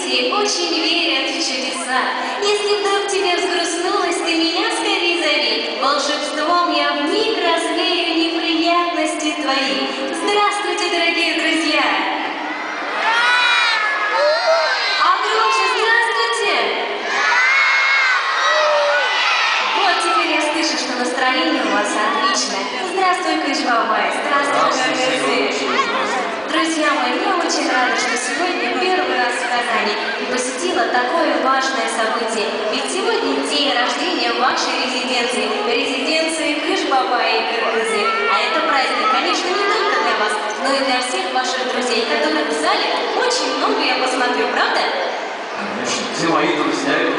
люди очень верят в чудеса. Если вдруг тебе взгрустнулось, ты меня скорее зови. Волшебством я вмиг развею неприятности твои. Здравствуйте, дорогие друзья! А громче здравствуйте! Вот теперь я слышу, что настроение у вас отличное. Здравствуй, Кыш-бабай, здравствуй, Кыргызы. Друзья мои, я очень рада, что сегодня первый раз в Казани и посетила такое важное событие. Ведь сегодня день рождения вашей резиденции Кыш-бабай и Кыргызы. А это праздник, конечно, не только для вас, но и для всех ваших друзей, которых в зале очень много, я посмотрю, правда? Конечно, где мои друзья?